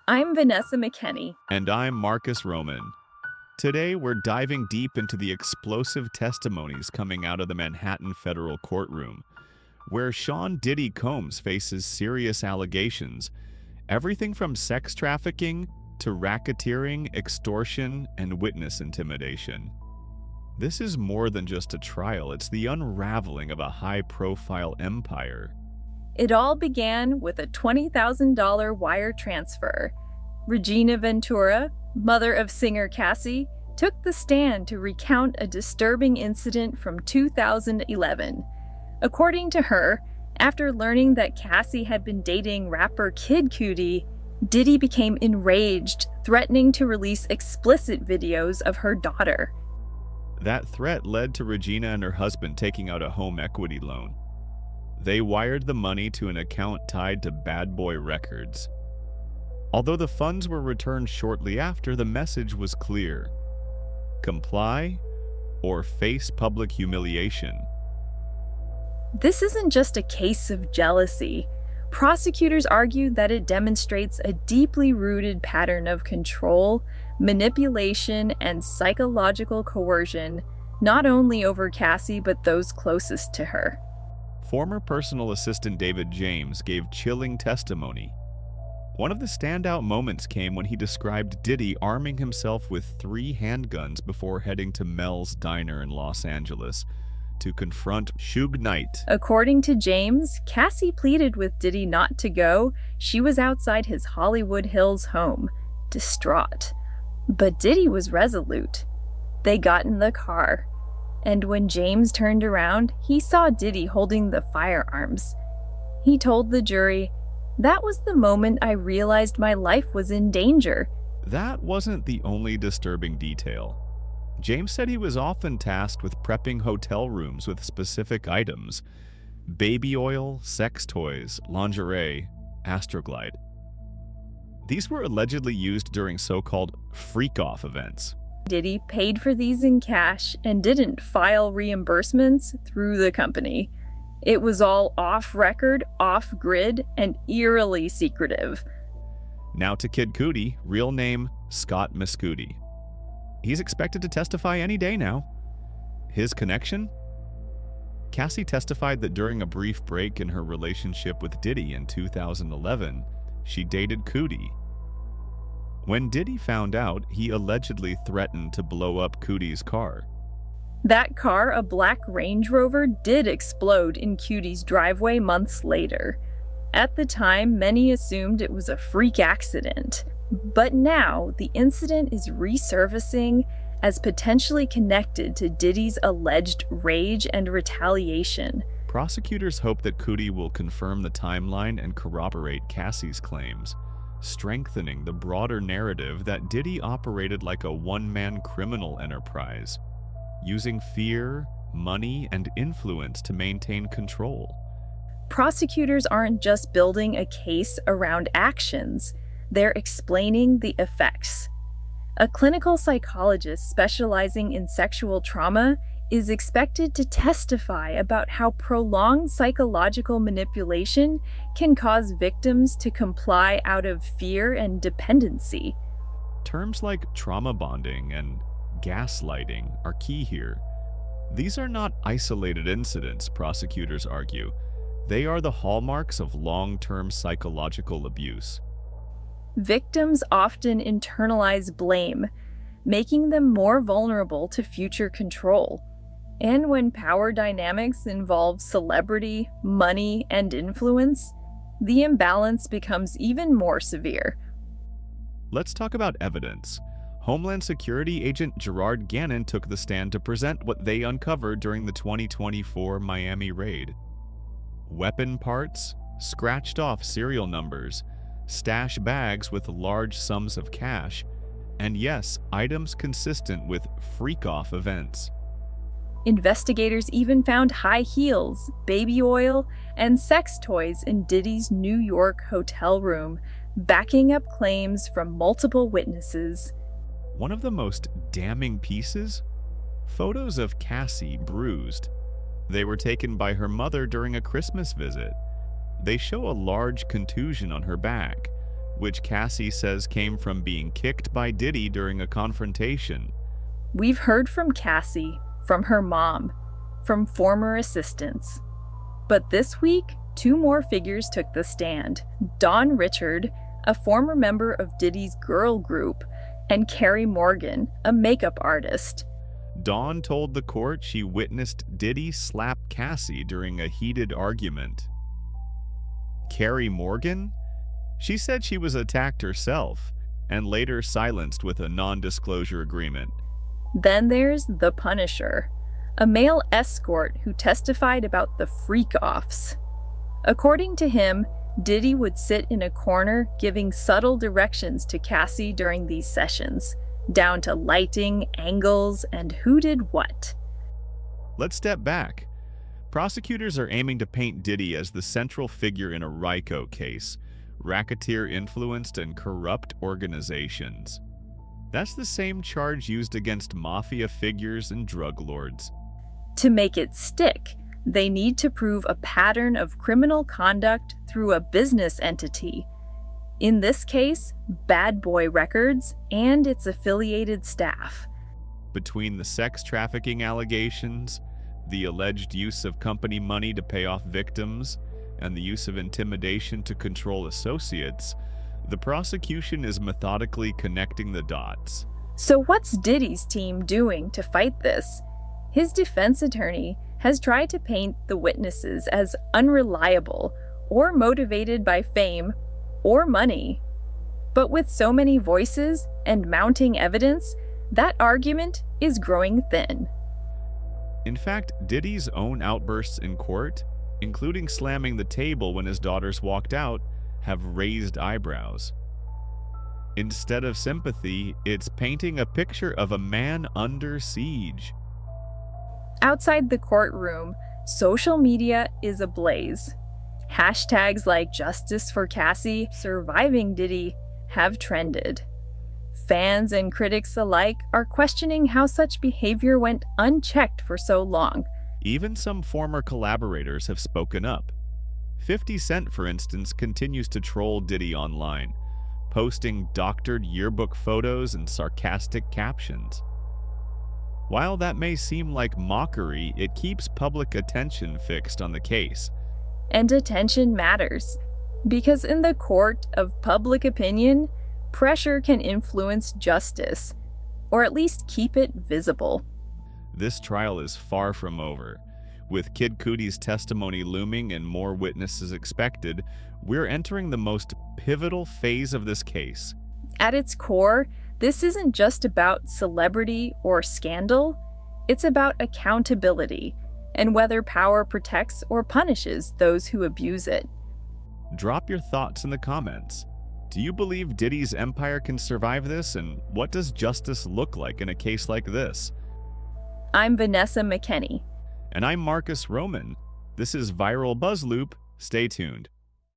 I'm Vanessa McKenney. And I'm Marcus Roman. Today, we're diving deep into the explosive testimonies coming out of the Manhattan federal courtroom, where Sean Diddy Combs faces serious allegations, everything from sex trafficking to racketeering, extortion, and witness intimidation. This is more than just a trial, it's the unraveling of a high-profile empire. It all began with a $20,000 wire transfer. Regina Ventura, mother of singer Cassie, took the stand to recount a disturbing incident from 2011. According to her, after learning that Cassie had been dating rapper Kid Cudi, Diddy became enraged, threatening to release explicit videos of her daughter. That threat led to Regina and her husband taking out a home equity loan. They wired the money to an account tied to Bad Boy Records. Although the funds were returned shortly after, the message was clear: comply or face public humiliation. This isn't just a case of jealousy. Prosecutors argued that it demonstrates a deeply rooted pattern of control, manipulation, and psychological coercion, not only over Cassie but those closest to her. Former personal assistant David James gave chilling testimony. One of the standout moments came when he described Diddy arming himself with 3 handguns before heading to Mel's Diner in Los Angeles to confront Suge Knight. According to James, Cassie pleaded with Diddy not to go. She was outside his Hollywood Hills home, distraught. But Diddy was resolute. They got in the car, and when James turned around, he saw Diddy holding the firearms. He told the jury, "That was the moment I realized my life was in danger." That wasn't the only disturbing detail. James said he was often tasked with prepping hotel rooms with specific items: baby oil, sex toys, lingerie, Astroglide. These were allegedly used during so-called freak-off events. Diddy paid for these in cash and didn't file reimbursements through the company. It was all off-record, off-grid, and eerily secretive. Now to Kid Cudi, real name Scott Mescudi. He's expected to testify any day now. His connection? Cassie testified that during a brief break in her relationship with Diddy in 2011, she dated Cudi. When Diddy found out, he allegedly threatened to blow up Cudi's car. That car, a black Range Rover, did explode in Cudi's driveway months later. At the time, many assumed it was a freak accident. But now, the incident is resurfacing as potentially connected to Diddy's alleged rage and retaliation. Prosecutors hope that Cudi will confirm the timeline and corroborate Cassie's claims, strengthening the broader narrative that Diddy operated like a one-man criminal enterprise, using fear, money, and influence to maintain control. Prosecutors aren't just building a case around actions, they're explaining the effects. A clinical psychologist specializing in sexual trauma is expected to testify about how prolonged psychological manipulation can cause victims to comply out of fear and dependency. Terms like trauma bonding and gaslighting are key here. These are not isolated incidents, prosecutors argue. They are the hallmarks of long-term psychological abuse. Victims often internalize blame, making them more vulnerable to future control. And when power dynamics involve celebrity, money, and influence, the imbalance becomes even more severe. Let's talk about evidence. Homeland Security agent Gerard Gannon took the stand to present what they uncovered during the 2024 Miami raid. Weapon parts, scratched off serial numbers, stash bags with large sums of cash, and yes, items consistent with freak-off events. Investigators even found high heels, baby oil, and sex toys in Diddy's New York hotel room, backing up claims from multiple witnesses. One of the most damning pieces? Photos of Cassie bruised. They were taken by her mother during a Christmas visit. They show a large contusion on her back, which Cassie says came from being kicked by Diddy during a confrontation. We've heard from Cassie, from her mom, from former assistants. But this week, 2 more figures took the stand. Dawn Richard, a former member of Diddy's girl group, and Carrie Morgan, a makeup artist. Dawn told the court she witnessed Diddy slap Cassie during a heated argument. Carrie Morgan? She said she was attacked herself and later silenced with a non-disclosure agreement. Then there's the Punisher, a male escort who testified about the freakoffs. According to him, Diddy would sit in a corner giving subtle directions to Cassie during these sessions, down to lighting, angles, and who did what. Let's step back. Prosecutors are aiming to paint Diddy as the central figure in a Rico case, racketeer-influenced and corrupt organizations. That's the same charge used against mafia figures and drug lords. To make it stick, they need to prove a pattern of criminal conduct through a business entity. In this case, Bad Boy Records and its affiliated staff. Between the sex trafficking allegations, the alleged use of company money to pay off victims, and the use of intimidation to control associates, the prosecution is methodically connecting the dots. So what's Diddy's team doing to fight this? His defense attorney has tried to paint the witnesses as unreliable or motivated by fame or money. But with so many voices and mounting evidence, that argument is growing thin. In fact, Diddy's own outbursts in court, including slamming the table when his daughters walked out, have raised eyebrows. Instead of sympathy, it's painting a picture of a man under siege. Outside the courtroom, social media is ablaze. Hashtags like Justice for Cassie, Surviving Diddy have trended. Fans and critics alike are questioning how such behavior went unchecked for so long. Even some former collaborators have spoken up. 50 Cent, for instance, continues to troll Diddy online, posting doctored yearbook photos and sarcastic captions. While that may seem like mockery, it keeps public attention fixed on the case. And attention matters, because in the court of public opinion, pressure can influence justice, or at least keep it visible. This trial is far from over. With Kid Cudi's testimony looming and more witnesses expected, we're entering the most pivotal phase of this case. At its core, this isn't just about celebrity or scandal, it's about accountability and whether power protects or punishes those who abuse it. Drop your thoughts in the comments. Do you believe Diddy's empire can survive this, and what does justice look like in a case like this? I'm Vanessa McKenney. And I'm Marcus Roman. This is ViralBuzzLoop. Stay tuned.